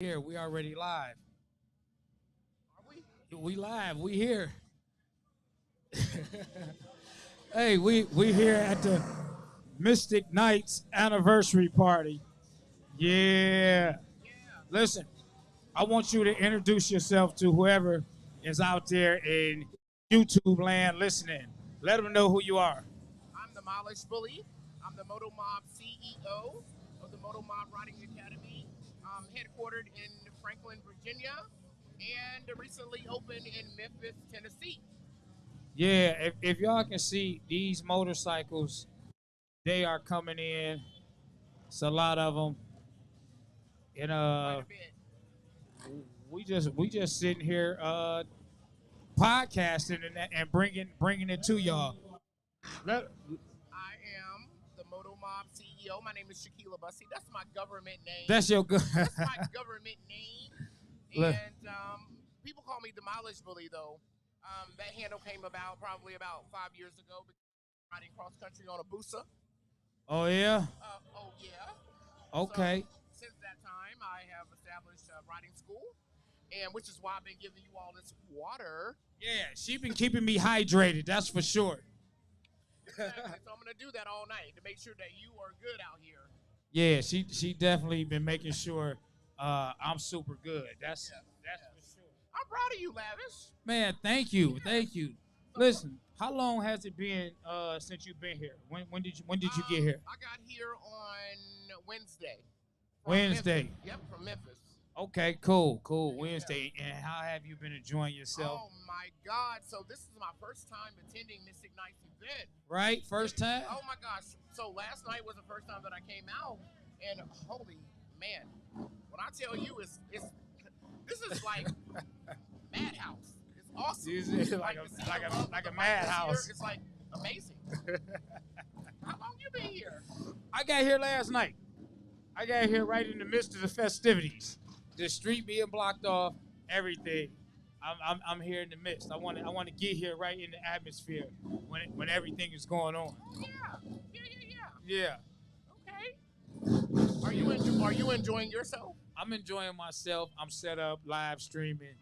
Here, we already live. Are we? We live. We here. Hey, we here at the Mystic Knights anniversary party. Yeah. Yeah. Listen, I want you to introduce yourself to whoever is out there in YouTube land listening. Let them know who you are. I'm the Mieage Bully. I'm the motomob CEO of the Motomob Riding Academy, headquartered in Franklin, Virginia, and recently opened in Memphis, Tennessee. Yeah, if y'all can see these motorcycles, they are coming in. It's a lot of them. And Quite a bit. we just sitting here podcasting and bringing it to y'all. Let- I am the Motomob CEO. My name is Shaquila Bussy. That's my government name. that's your good. That's my government name. Look. And people call me the Mieage Bully, though. That handle came about probably about 5 years ago, riding cross country on a Busa. Oh yeah. Oh yeah. Okay. So, since that time, I have established a riding school, and which is why I've been giving you all this water. Yeah, she been keeping me hydrated. That's for sure. Exactly. So I'm gonna do that all night to make sure that you are good out here. Yeah, she definitely been making sure I'm super good. That's for sure. I'm proud of you, Lavish. Man, thank you. Listen, how long has it been since you've been here? When did you get here? I got here on Wednesday. From Wednesday. Memphis. Yep, from Memphis. Okay, cool. Wednesday. And how have you been enjoying yourself? Oh my God! So this is my first time attending Mystic Knights event. Right? First time? Oh my gosh! So last night was the first time that I came out, and holy man, when I tell you, it's this is like madhouse. It's awesome. It's like to see like the love a like of a the bikers madhouse. here, it's like amazing. How long you been here? I got here last night. I got here right in the midst of the festivities. The street being blocked off, everything. I'm here in the midst. I want to get here right in the atmosphere when everything is going on. Oh yeah. Yeah. Okay. Are you enjoying yourself? I'm enjoying myself. I'm set up live streaming.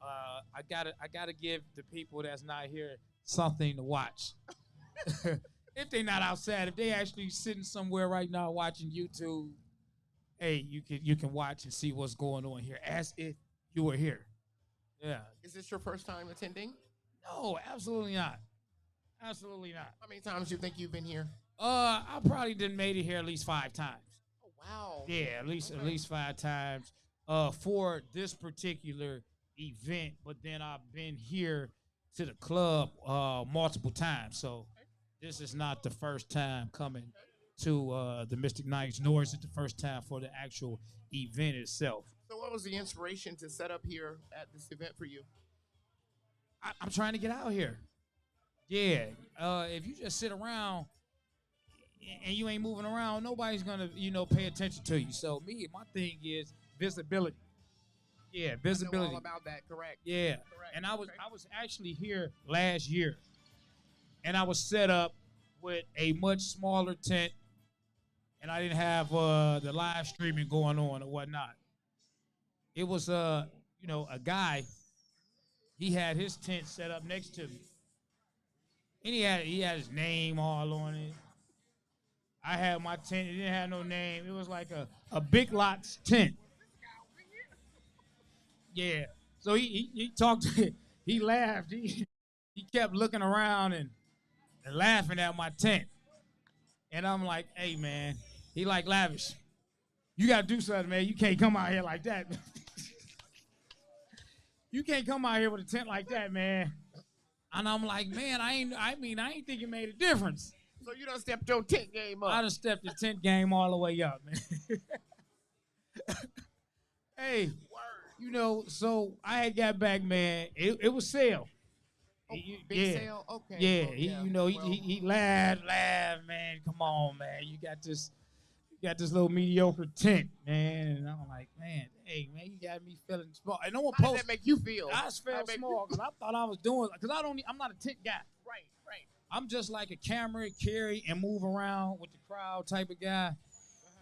I gotta give the people that's not here something to watch. If they not outside, if they actually sitting somewhere right now watching YouTube, hey, you can watch and see what's going on here as if you were here. Yeah. Is this your first time attending? No, absolutely not. Absolutely not. How many times do you think you've been here? I probably didn't made it here at least 5 times. Oh wow. Yeah, at least Okay. 5 times. For this particular event, but then I've been here to the club multiple times. So this is not the first time coming to the Mystic Knights, nor is it the first time for the actual event itself. So what was the inspiration to set up here at this event for you? I'm trying to get out here. Yeah. If you just sit around and you ain't moving around, nobody's gonna, pay attention to you. So my thing is visibility. Yeah, I know visibility. all about that. Correct. Yeah. Correct. And I was Okay. I was actually here last year, and I was set up with a much smaller tent, and I didn't have the live streaming going on or whatnot. It was a guy. He had his tent set up next to me, and he had his name all on it. I had my tent. It didn't have no name. It was like a big lots tent. Yeah. So he talked. He laughed. He kept looking around and laughing at my tent. And I'm like, hey man, he like lavish. You gotta do something, man. You can't come out here like that. You can't come out here with a tent like that, man. And I'm like, man, I ain't think it made a difference. So you done stepped your tent game up. I done stepped the tent game all the way up, man. Hey, Word. so I had got back, man. It was sale. Oh, He- big yeah. sale. Okay. Yeah, Oh, he laughed, man. Come on, man. You got this little mediocre tent, man. And I'm like, man, hey, man, you got me feeling small. And no one How did post. that make you feel? I just How felt did that make small because I thought I was doing because I'm not a tent guy. Right. Right. I'm just like a camera, carry and move around with the crowd type of guy.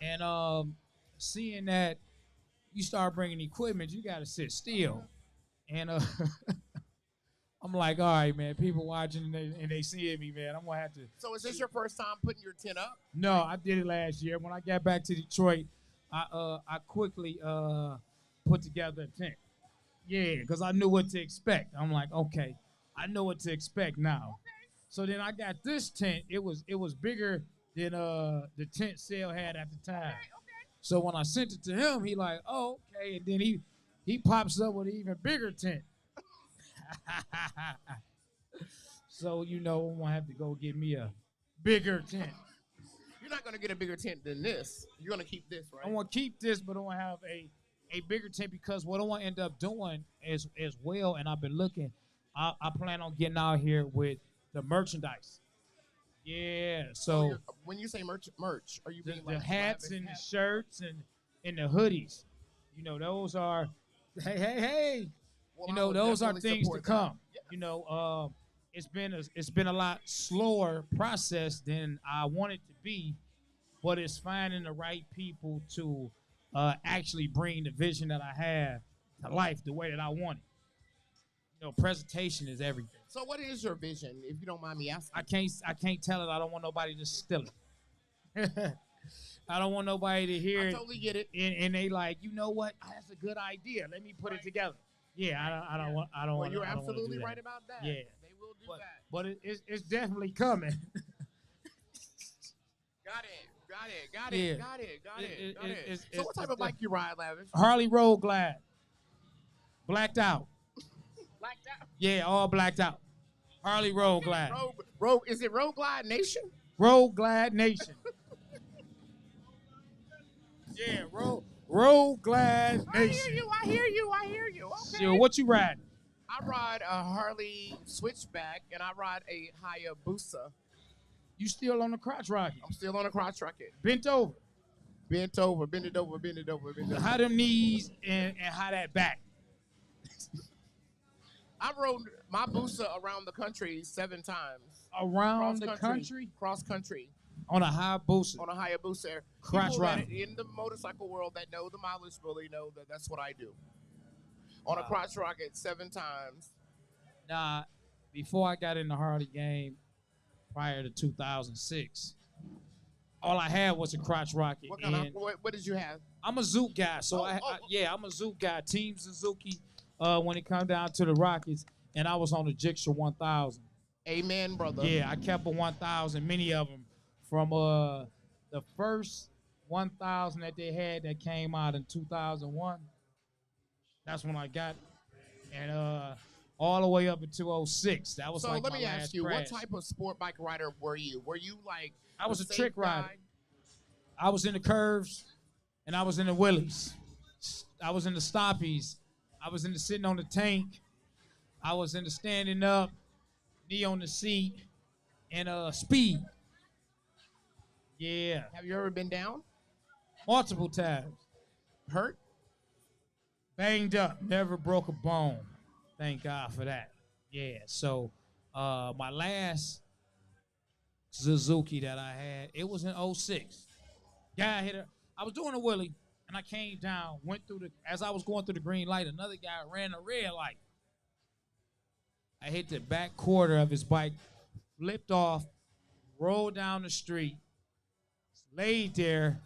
And seeing that, you start bringing equipment, you got to sit still. And I'm like, all right, man, people watching and they seeing me, man. I'm going to have to. So is this your first time putting your tent up? No, I did it last year. When I got back to Detroit, I quickly put together a tent. Yeah, because I knew what to expect. I'm like, okay, I know what to expect now. Okay. So then I got this tent. It was bigger than the tent sale had at the time. Okay. So when I sent it to him, he like, oh, okay. And then he pops up with an even bigger tent. So, I'm going to have to go get me a bigger tent. You're not going to get a bigger tent than this. You're going to keep this, right? I want to keep this, but I want to have a bigger tent because what I want to end up doing as well, and I've been looking, I plan on getting out here with the merchandise. Yeah, so when you say merch, are you being the hats and the shirts and the hoodies? Those are, hey. Well, Those are things to come. Yeah. It's been a lot slower process than I want it to be, but it's finding the right people to actually bring the vision that I have to life the way that I want it. Presentation is everything. So what is your vision, if you don't mind me asking? I can't tell it. I don't want nobody to steal it. I don't want nobody to hear it. I totally get it. And they like, you know what? That's a good idea. Let me put it together. Yeah, I don't want. Well, you're absolutely right about that. Yeah, they will do that. But it's definitely coming. Got it. So what type of bike you ride, Lavish? Harley Road Glide. Blacked out. Blacked out? Yeah, all blacked out. Harley Road Glide. Is it Road Glide Nation? Road Glide Nation. Yeah, Road Glide Nation. I hear you. Okay. So what you riding? I ride a Harley Switchback, and I ride a Hayabusa. You still on the crotch rocket? I'm still on a crotch rocket. Bent over. Bend it over. How them knees and how that back? I rode my Busa around the country 7 times. Around the country? Cross country. On a Hayabusa. On a Hayabusa. Crotch rocket. In the motorcycle world that know the Mieage Bully know that that's what I do. On a crotch rocket 7 times. Nah, before I got in the Harley game, prior to 2006, all I had was a crotch rocket. What did you have? I'm a Zook guy, so I'm a Zook guy. Team Suzuki. When it come down to the Rockets, and I was on the Jixer 1000. Amen, brother. Yeah, I kept a 1000, many of them from the first 1000 that they had that came out in 2001. That's when I got, and all the way up until 06. That was so. Like let my me last ask you, crash. what type of sport bike rider were you? Were you like? I was a trick rider. Guy? I was in the curves, and I was in the wheelies. I was in the stoppies. I was in the sitting on the tank. I was in the standing up, knee on the seat, and speed. Yeah. Have you ever been down? Multiple times. Hurt? Banged up. Never broke a bone. Thank God for that. Yeah. So my last Suzuki that I had, it was in 06. Guy hit her. I was doing a wheelie. And I came down, as I was going through the green light, another guy ran a red light. I hit the back quarter of his bike, flipped off, rolled down the street, laid there.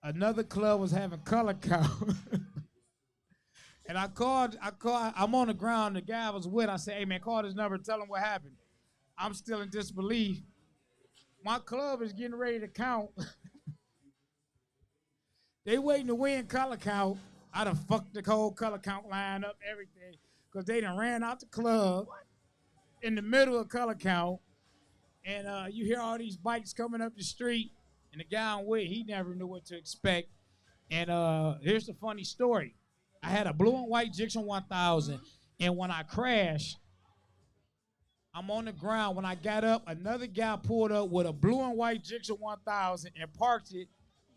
Another club was having color count. And I called, I'm on the ground, the guy I was with, I said, hey man, call this number, tell him what happened. I'm still in disbelief. My club is getting ready to count. They waiting to win color count. I done fucked the whole color count line up, everything, because they done ran out the club in the middle of color count. And you hear all these bikes coming up the street, and the guy I'm with, he never knew what to expect. And here's the funny story. I had a blue and white Gixxer 1000, and when I crashed, I'm on the ground. When I got up, another guy pulled up with a blue and white Gixxer 1000 and parked it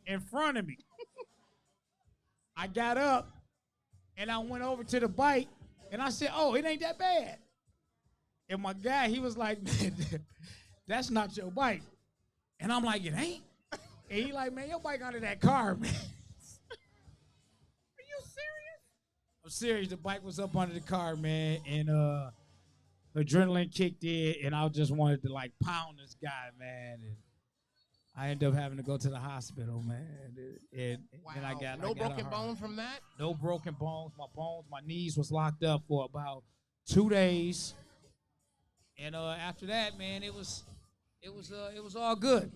in front of me. I got up, and I went over to the bike, and I said, oh, it ain't that bad. And my guy, he was like, man, that's not your bike. And I'm like, it ain't? And he like, man, your bike under that car, man. I'm serious. The bike was up under the car, man, and adrenaline kicked in, and I just wanted to like pound this guy, man. And I ended up having to go to the hospital, man. And Wow. then I got no I got broken a heart. bones from that? No broken bones. My knees was locked up for about 2 days, and after that, man, it was all good.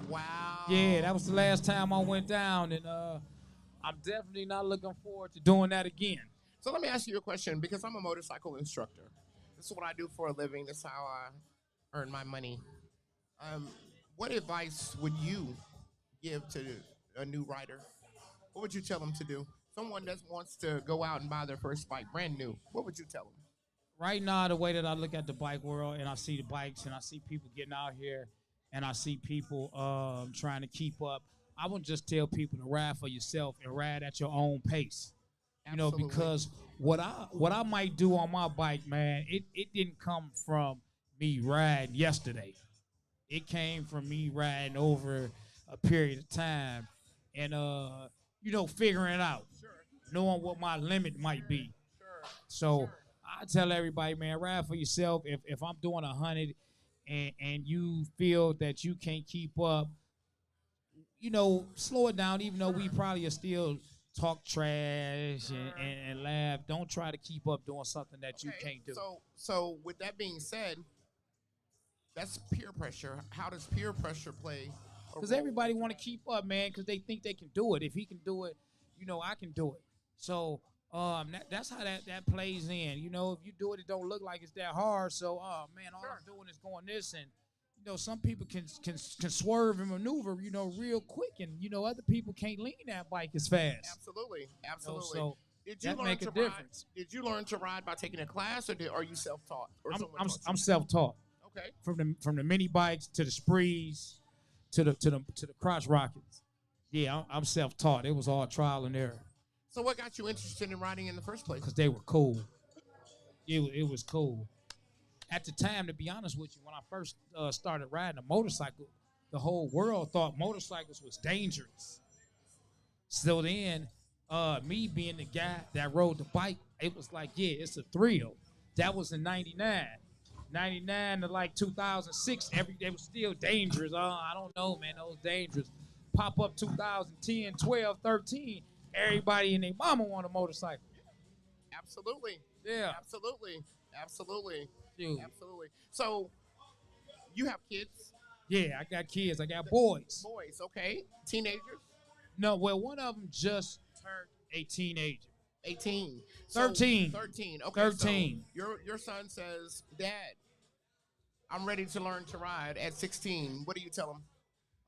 Wow. Yeah, that was the last time I went down, and I'm definitely not looking forward to doing that again. So let me ask you a question because I'm a motorcycle instructor. This is what I do for a living. This is how I earn my money. Um, what advice would you give to a new rider? What would you tell them to do? Someone that wants to go out and buy their first bike, brand new. What would you tell them? Right now, the way that I look at the bike world, and I see the bikes, and I see people getting out here, and I see people trying to keep up, I would just tell people to ride for yourself and ride at your own pace. Absolutely. Because what I might do on my bike, man, it didn't come from me riding yesterday. It came from me riding over a period of time, and figuring it out, Sure. knowing what my limit might be. Sure. So Sure. I tell everybody, man, ride for yourself. If I'm doing 100 and you feel that you can't keep up, slow it down. Even though we probably are still talk trash and laugh, don't try to keep up doing something that you Okay, can't do. So with that being said, that's peer pressure. How does peer pressure play? Because everybody want to keep up, man, because they think they can do it. If he can do it, I can do it. So that's how that plays in. If you do it, it don't look like it's that hard. So, man, all I'm doing is going this, and some people can swerve and maneuver, real quick, and other people can't lean that bike as fast. Absolutely, absolutely. So did you that learn make to a ride? difference. Did you learn to ride by taking a class, or are you self-taught? Or someone I'm taught you? I'm self-taught. Okay. From the mini bikes to the sprees to the crotch rockets. Yeah, I'm self-taught. It was all trial and error So what got you interested in riding in the first place? because they were cool. It was cool. At the time, to be honest with you, when I first started riding a motorcycle, the whole world thought motorcycles was dangerous. So then, me being the guy that rode the bike, it was like, yeah, it's a thrill. That was in 99. 99 to like 2006, every day was still dangerous. I don't know, man, that was dangerous. Pop up 2010, 12, 13, everybody and their mama want a motorcycle. Absolutely. Yeah. Absolutely. Absolutely. Dude. Absolutely. So you have kids? Yeah, I got kids. I got boys. Boys, okay. Teenagers? No, well, one of them just turned a teenager. 18. 13. 13. Okay. 13. So your son says, Dad, I'm ready to learn to ride at 16. What do you tell him?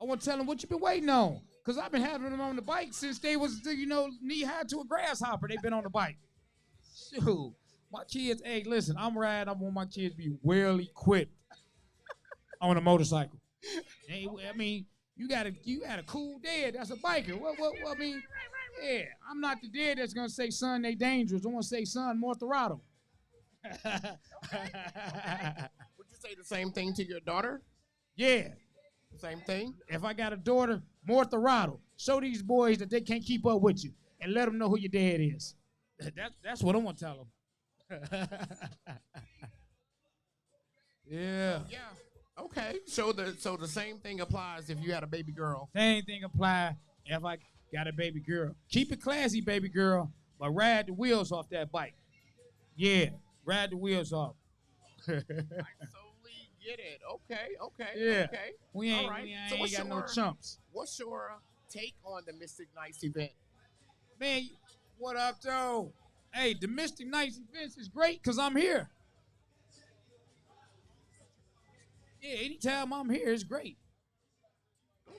I want to tell them what you been waiting on. Because I've been having them on the bike since they was, knee high to a grasshopper. They've been on the bike. Shoot. My kids, hey, listen, I want my kids to be well equipped on a motorcycle. Hey, I mean, you got a cool dad that's a biker. What I mean, yeah, I'm not the dad that's going to say, son, they dangerous. I want to say, son, more throttle. Would you say the same thing to your daughter? Yeah. Same thing? If I got a daughter, more throttle. Show these boys that they can't keep up with you and let them know who your dad is. That's what I'm going to tell them. Yeah. Yeah. Okay. So the same thing applies if you had a baby girl. Same thing apply if I got a baby girl. Keep it classy, baby girl, but ride the wheels off that bike. Yeah, ride the wheels off. I totally get it. Okay. Yeah. Okay. We ain't, All right. we ain't, So ain't got no chumps. What's your take on the Mystic Nights event? Man, what up, though? Hey, the Mystic Nights events is great because I'm here. Yeah, anytime I'm here, it's great.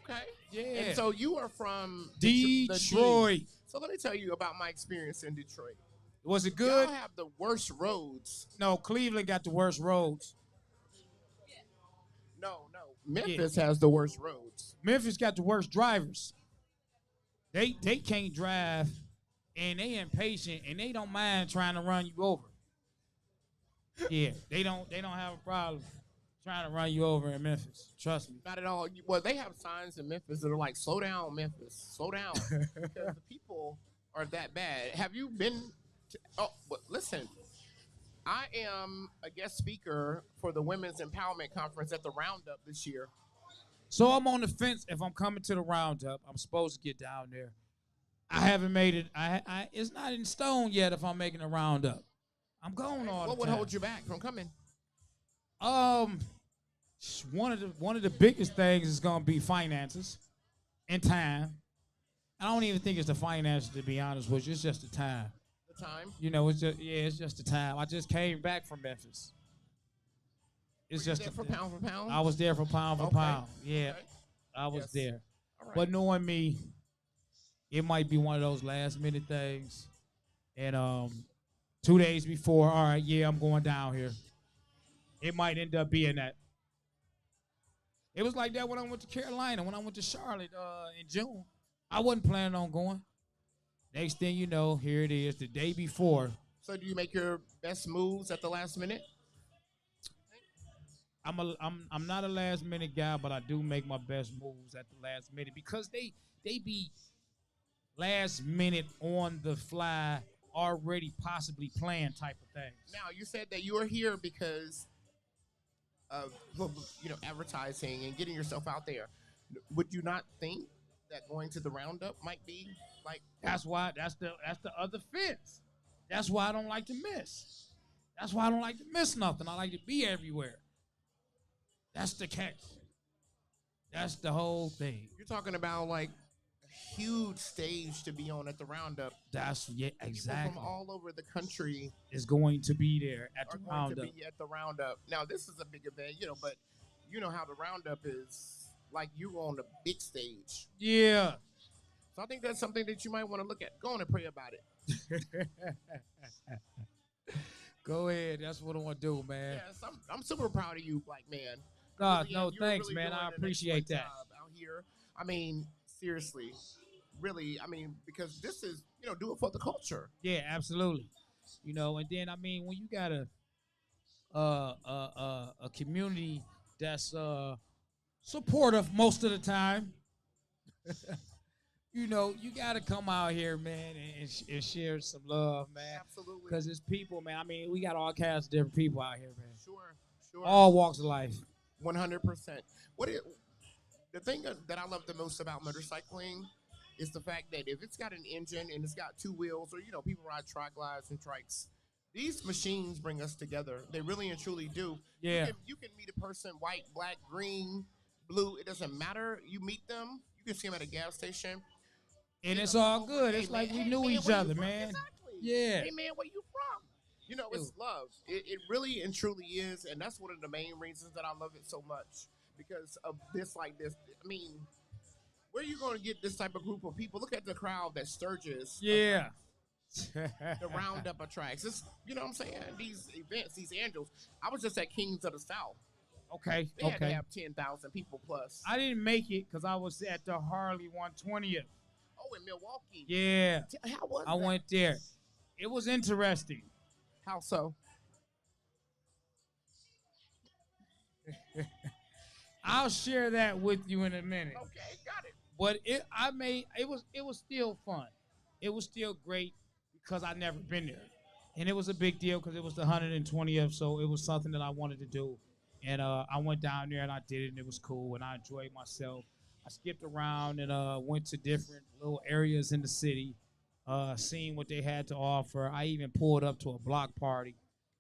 Okay. Yeah. And so you are from Detroit. So let me tell you about my experience in Detroit. Was it good? Y'all have the worst roads. No, Cleveland got the worst roads. No. Memphis has the worst roads. Memphis got the worst drivers. They can't drive, and they impatient, and they don't mind trying to run you over. Yeah, they don't have a problem trying to run you over in Memphis. Trust me. Not at all. Well, they have signs in Memphis that are like, slow down, Memphis. Slow down. Because the people are that bad. Have you been Oh, but listen, I am a guest speaker for the Women's Empowerment Conference at the Roundup this year. So I'm on the fence if I'm coming to the roundup. I'm supposed to get down there. I haven't made it. It's not in stone yet if I'm making a roundup. I'm going all What the would time. hold you back from coming? Um, one of the biggest things is gonna be finances and time. I don't even think it's the finances, to be honest with you. It's just the time. The time? You know, it's just the time. I just came back from Memphis. It's Were you just there for pound for pound? I was there for pound for Okay. pound. Yeah, Okay. I was Yes. there. All right. But knowing me, it might be one of those last minute things. And 2 days before, all right, yeah, I'm going down here. It might end up being that. It was like that when I went to Carolina, when I went to Charlotte in June. I wasn't planning on going. Next thing you know, here it is, the day before. So do you make your best moves at the last minute? I'm not a last minute guy, but I do make my best moves at the last minute because they be last minute on the fly, already possibly planned type of things. Now, you said that you are here because of advertising and getting yourself out there. Would you not think that going to the Roundup might be like That's the other fence. That's why I don't like to miss. That's why I don't like to miss nothing. I like to be everywhere. That's the catch. That's the whole thing. you're talking about like a huge stage to be on at the Roundup? Exactly. People from all over the country is going to be there at the are going roundup. to be at the Roundup. Now, this is a big event, but you know how the Roundup is like you on the big stage. Yeah. So I think that's something that you might want to look at. Go on and pray about it. Go ahead. That's what I want to do, man. Yes, I'm super proud of you, black man. God, Really no, you're thanks, really man. doing I an appreciate excellent that. job out here. I mean, seriously, really. I mean, because this is, do it for the culture. Yeah, absolutely. And then when you got a community that's supportive most of the time, you got to come out here, man, and share some love, man. Absolutely. Because it's people, man. We got all kinds of different people out here, man. Sure. All walks of life. 100%. The thing that I love the most about motorcycling is the fact that if it's got an engine and it's got two wheels, or people ride tri-glides and trikes, these machines bring us together. They really and truly do. Yeah. You can meet a person, white, black, green, blue. It doesn't matter. You meet them. You can see them at a gas station. And it's all good. It's like we knew each other, man. Exactly. Yeah. Hey, man, where you from? It's love. It really and truly is. And that's one of the main reasons that I love it so much. Because of this like this. I mean, where are you going to get this type of group of people? Look at the crowd that Sturgis. Yeah. The Roundup attracts. It's, what I'm saying? These events, these angels. I was just at Kings of the South. Okay. They had to have 10,000 people plus. I didn't make it because I was at the Harley 120th. Oh, in Milwaukee. Yeah. How was I that? went there. It was interesting. How so? I'll share that with you in a minute. Okay, got it. But it was still fun. It was still great because I never been there. And it was a big deal because it was the 120th, so it was something that I wanted to do. And I went down there and I did it, and it was cool, and I enjoyed myself. I skipped around and went to different little areas in the city, seeing what they had to offer. I even pulled up to a block party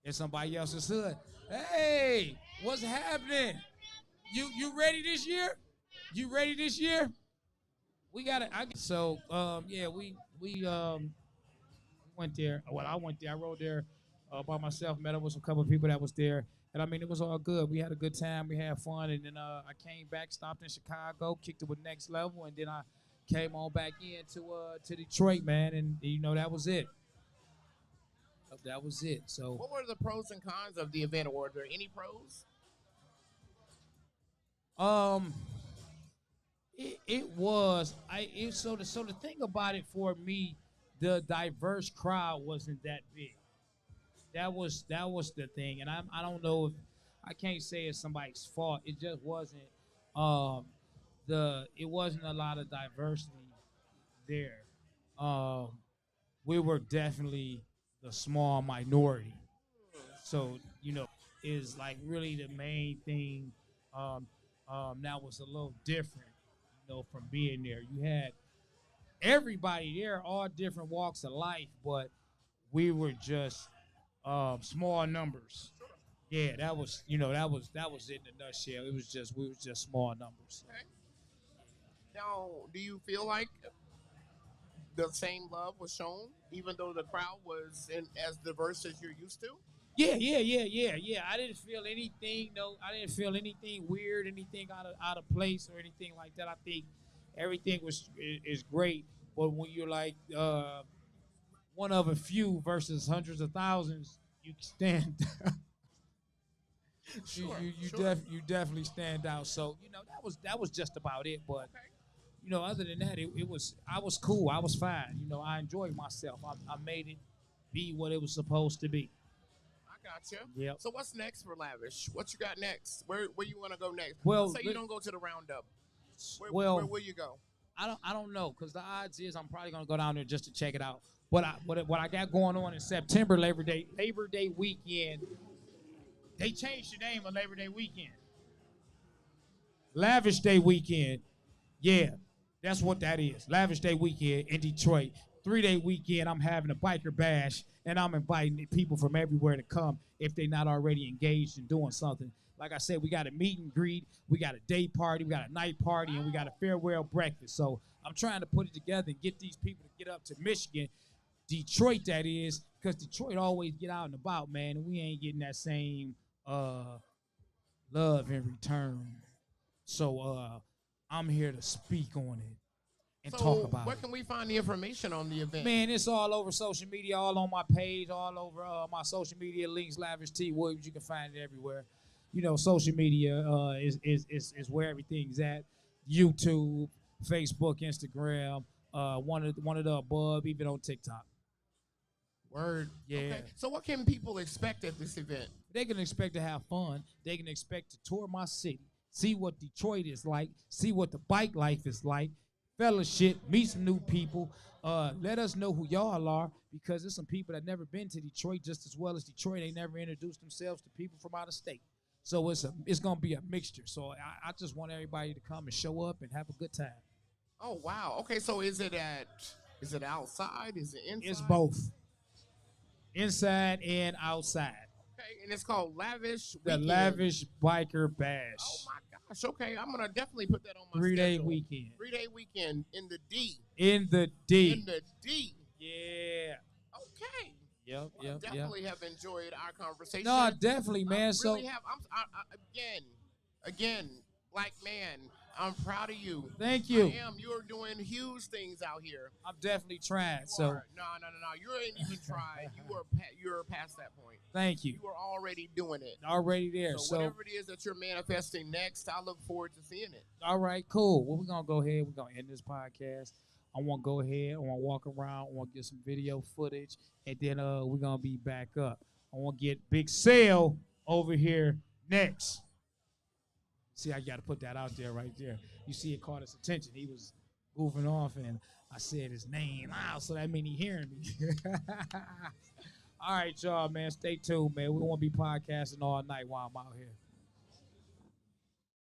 in somebody else's hood. Hey, what's happening? You ready this year? You ready this year? We got it. So we went there. Well, I went there. I rode there by myself. Met up with a couple of people that was there, and it was all good. We had a good time. We had fun, and then I came back, stopped in Chicago, kicked it with Next Level, and then I came on back in to Detroit, man, and that was it. That was it. So, what were the pros and cons of the event, or were there any pros? It was. So the thing about it for me, the diverse crowd wasn't that big. That was the thing, and I don't know if I can't say it's somebody's fault. It just wasn't. It wasn't a lot of diversity there. We were definitely the small minority. So is like really the main thing. Um, that was a little different, from being there. You had everybody there, all different walks of life, but we were just small numbers. Yeah, that was it in a nutshell. We was just small numbers. Okay. Now, do you feel like the same love was shown, even though the crowd was as diverse as you're used to? Yeah. I didn't feel anything. No, I didn't feel anything weird, anything out of place or anything like that. I think everything is great. But when you're like one of a few versus hundreds of thousands, you stand. Sure, you sure. you definitely stand out. So that was just about it. But Okay. other than that, it was I was cool. I was fine. I enjoyed myself. I made it be what it was supposed to be. I got you. Yep. So what's next for Lavish? What you got next? Where you want to go next? Well, Let's say you don't go to the roundup. well, Where will you go? I don't know because the odds is I'm probably gonna go down there just to check it out. What I got going on in September, Labor Day weekend. They changed the name of Labor Day weekend. Lavish Day weekend. Yeah, that's what that is. Lavish Day weekend in Detroit. 3-day weekend. I'm having a biker bash, and I'm inviting people from everywhere to come if they're not already engaged in doing something. Like I said, we got a meet and greet, we got a day party, we got a night party, and we got a farewell breakfast. So I'm trying to put it together and get these people to get up to Michigan, Detroit, that is, because Detroit always get out and about, man, and we ain't getting that same love in return. So I'm here to speak on it and talk So about where it. can we find the information on the event? Man, it's all over social media, all on my page, all over my social media links, Lavish T Williams. You can find it everywhere. Social media is where everything's at. YouTube, Facebook, Instagram, one of the above, even on TikTok. Word. Yeah. Okay. So what can people expect at this event? They can expect to have fun. They can expect to tour my city, see what Detroit is like, see what the bike life is like, fellowship, meet some new people. Let us know who y'all are because there's some people that never been to Detroit just as well as Detroit. They never introduced themselves to people from out of state. So it's gonna be a mixture. So I just want everybody to come and show up and have a good time. Oh wow. Okay. So is it outside? Is it inside? It's both, inside and outside. Okay. And it's called Lavish The Weekend. Lavish Biker Bash. Oh my gosh. Okay. I'm gonna definitely put that on my 3-day schedule. weekend. 3-day weekend in the D. In the D. In the D. Yeah. Okay. Yep. Well, I definitely have enjoyed our conversation. No, definitely, man. I really have. Again, black man, I'm proud of you. Thank you. I am. You are doing huge things out here. I'm definitely trying. No. You ain't even tried. You're past that point. Thank you. You are already doing it. Already there. So whatever it is that you're manifesting next, I look forward to seeing it. All right, cool. Well, we're gonna go ahead. We're gonna end this podcast. I want to go ahead. I want to walk around. I want to get some video footage, and then we're gonna be back up. I want to get Big Sale over here next. See, I got to put that out there right there. You see, it caught his attention. He was goofing off, and I said his name out, so that means he hearing me. All right, y'all, man. Stay tuned, man. We won't be podcasting all night while I'm out here.